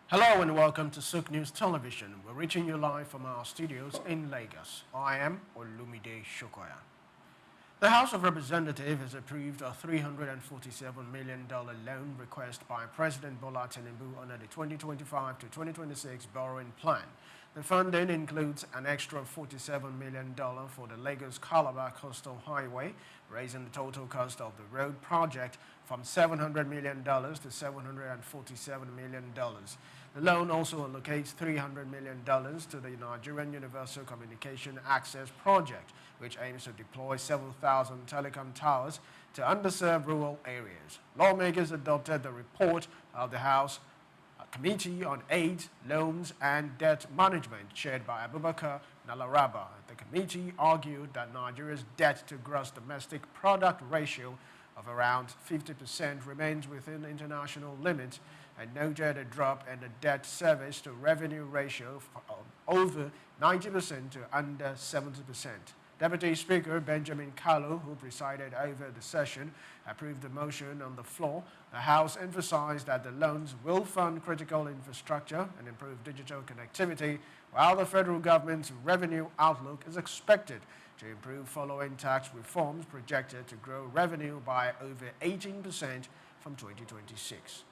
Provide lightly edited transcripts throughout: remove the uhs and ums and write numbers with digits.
Hello and welcome to Souqnews Television. We're reaching you live from our studios in Lagos. I am Olumide Shokoya. The House of Representatives has approved a $347 million loan request by President Bola Tinubu under the 2025 to 2026 borrowing plan. The funding includes an extra $47 million for the Lagos-Calabar Coastal Highway, raising the total cost of the road project from $700 million to $747 million. The loan also allocates $300 million to the Nigerian Universal Communication Access Project, which aims to deploy several thousand telecom towers to underserved rural areas. Lawmakers adopted the report of the House Committee on Aid, Loans and Debt Management, chaired by Abubakar Nalaraba. The committee argued that Nigeria's debt to gross domestic product ratio of around 50% remains within international limits and noted a drop in the debt service to revenue ratio from over 90% to under 70%. Deputy Speaker Benjamin Kalu, who presided over the session, approved the motion on the floor. The House emphasized that the loans will fund critical infrastructure and improve digital connectivity, while the federal government's revenue outlook is expected to improve following tax reforms projected to grow revenue by over 18% from 2026.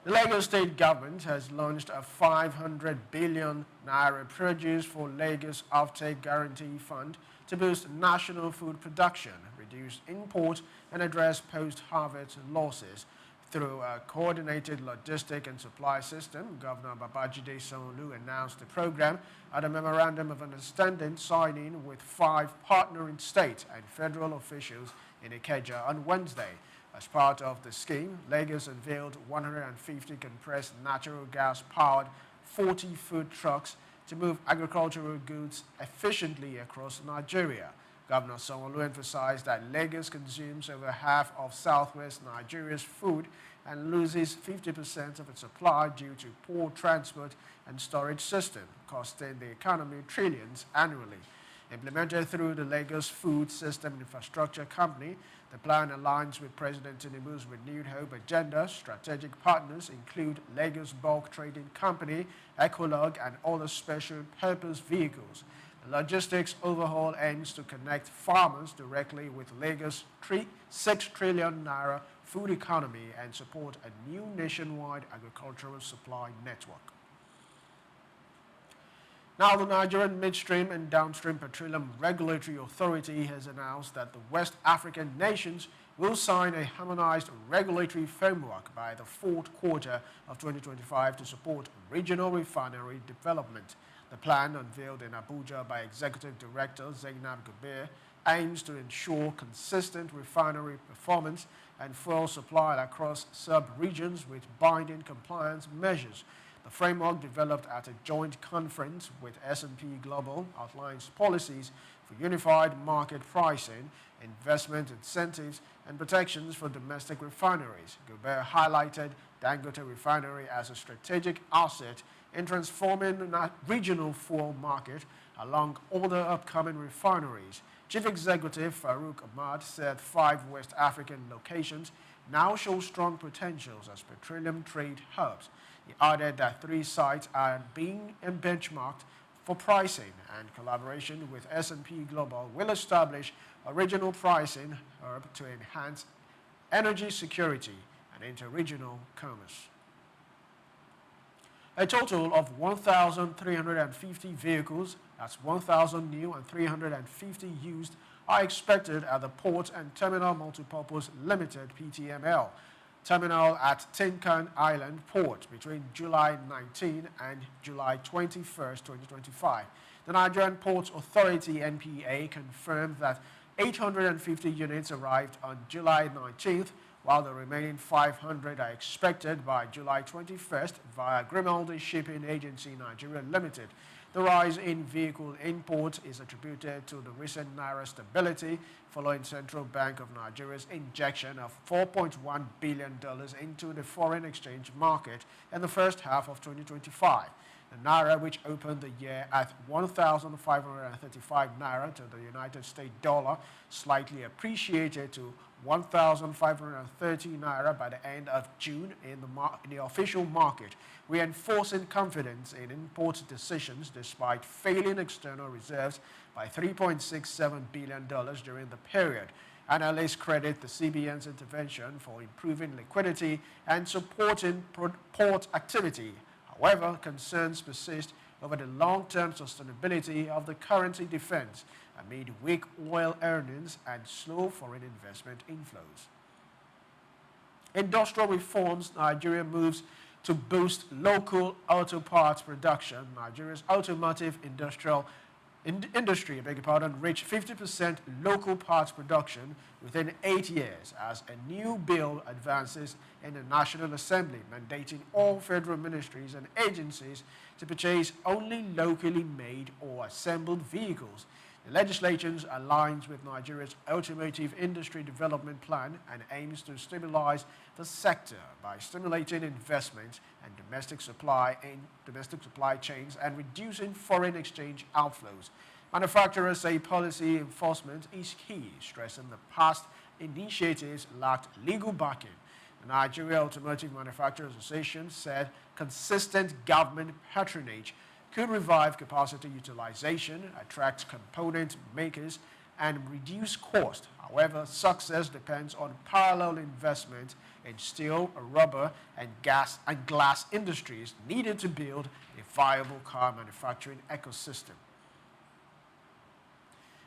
The Lagos State government has launched a 500 billion naira produce for Lagos offtake guarantee fund to boost national food production, reduce import, and address post-harvest losses. Through a coordinated logistic and supply system, Governor Babajide Sanwo-Olu announced the program at a memorandum of understanding signing with 5 partnering state and federal officials in Ikeja on Wednesday. As part of the scheme, Lagos unveiled 150 compressed natural gas-powered 40 food trucks to move agricultural goods efficiently across Nigeria. Governor Sanwo-Olu emphasized that Lagos consumes over half of southwest Nigeria's food and loses 50% of its supply due to poor transport and storage system, costing the economy trillions annually. Implemented through the Lagos Food System Infrastructure Company, the plan aligns with President Tinubu's Renewed Hope agenda. Strategic partners include Lagos Bulk Trading Company, Ecolog, and other special purpose vehicles. The logistics overhaul aims to connect farmers directly with Lagos' 6 trillion naira food economy and support a new nationwide agricultural supply network. Now, the Nigerian Midstream and Downstream Petroleum Regulatory Authority has announced that the West African nations will sign a harmonized regulatory framework by the fourth quarter of 2025 to support regional refinery development. The plan, unveiled in Abuja by Executive Director Zainab Gubir, aims to ensure consistent refinery performance and fuel supply across sub-regions with binding compliance measures. The framework, developed at a joint conference with S&P Global, outlines policies for unified market pricing, investment incentives, and protections for domestic refineries. Gobert highlighted Dangote Refinery as a strategic asset in transforming the regional fuel market along other upcoming refineries. Chief Executive Farouk Ahmad said 5 West African locations now show strong potentials as petroleum trade hubs. He added that 3 sites are being benchmarked for pricing, and collaboration with S&P Global will establish a regional pricing hub to enhance energy security and interregional commerce. A total of 1,350 vehicles, that's 1,000 new and 350 used, are expected at the Port and Terminal Multipurpose Limited (PTML) terminal at Tinkan Island Port between July 19 and July 21, 2025. The Nigerian Ports Authority (NPA) confirmed that 850 units arrived on July 19th, while the remaining 500 are expected by July 21st via Grimaldi Shipping Agency Nigeria Limited. The rise in vehicle imports is attributed to the recent naira stability following Central Bank of Nigeria's injection of $4.1 billion into the foreign exchange market in the first half of 2025. The naira, which opened the year at 1,535 naira to the United States dollar, slightly appreciated to 1,530 naira by the end of June in the official market, reinforcing confidence in import decisions despite failing external reserves by $3.67 billion during the period. Analysts credit the CBN's intervention for improving liquidity and supporting port activity. However, concerns persist over the long-term sustainability of the currency defense amid weak oil earnings and slow foreign investment inflows. Industrial reforms: Nigeria moves to boost local auto parts production. Nigeria's automotive industry reached 50% local parts production within 8 years as a new bill advances in the National Assembly, mandating all federal ministries and agencies to purchase only locally made or assembled vehicles. The legislation aligns with Nigeria's automotive industry development plan and aims to stabilize the sector by stimulating investment and domestic supply chains and reducing foreign exchange outflows. Manufacturers say policy enforcement is key, stressing the past initiatives lacked legal backing. The Nigeria Automotive Manufacturers Association said consistent government patronage could revive capacity utilization, attract component makers, and reduce cost. However, success depends on parallel investment in steel, rubber, and glass industries needed to build a viable car manufacturing ecosystem.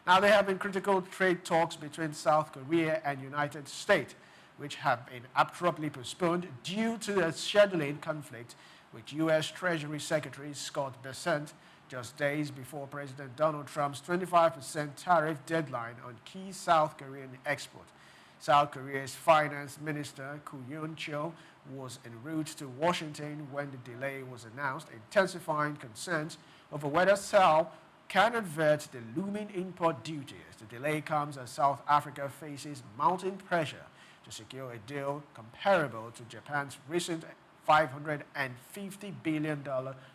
Now, there have been critical trade talks between South Korea and United States, which have been abruptly postponed due to a scheduling conflict with U.S. Treasury Secretary Scott Bessent just days before President Donald Trump's 25% tariff deadline on key South Korean exports. South Korea's Finance Minister Koo Yoon-chol was en route to Washington when the delay was announced, intensifying concerns over whether Seoul can avert the looming import duties. The delay comes as South Africa faces mounting pressure to secure a deal comparable to Japan's recent $550 billion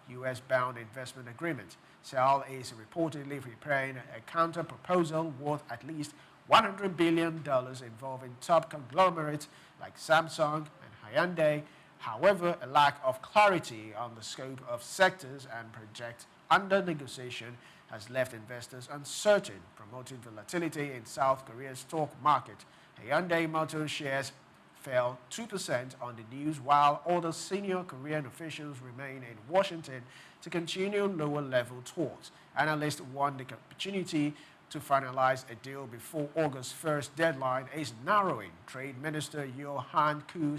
U.S.-bound investment agreement. Seoul is reportedly preparing a counter-proposal worth at least $100 billion involving top conglomerates like Samsung and Hyundai. However, a lack of clarity on the scope of sectors and projects under negotiation has left investors uncertain, promoting volatility in South Korea's stock market. Hyundai Motor shares fell 2% on the news, while other senior Korean officials remain in Washington to continue lower-level talks. Analysts warn the opportunity to finalize a deal before August 1st deadline is narrowing. Trade Minister Johan Koo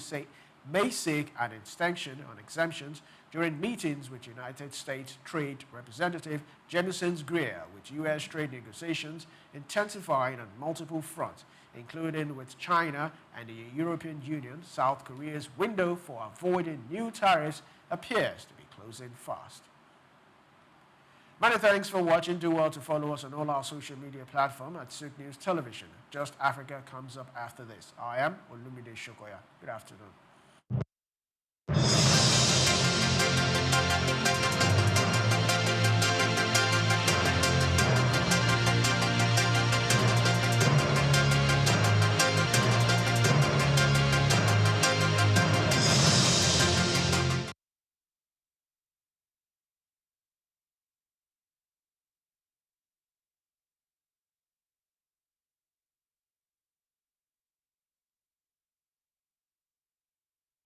may seek an extension on exemptions during meetings with United States Trade Representative Jamieson Greer, with U.S. trade negotiations intensifying on multiple fronts, including with China and the European Union. South Korea's window for avoiding new tariffs appears to be closing fast. Many thanks for watching. Do well to follow us on all our social media platforms at Souqnews Television. Just Africa comes up after this. I am Olumide Shokoya. Good afternoon.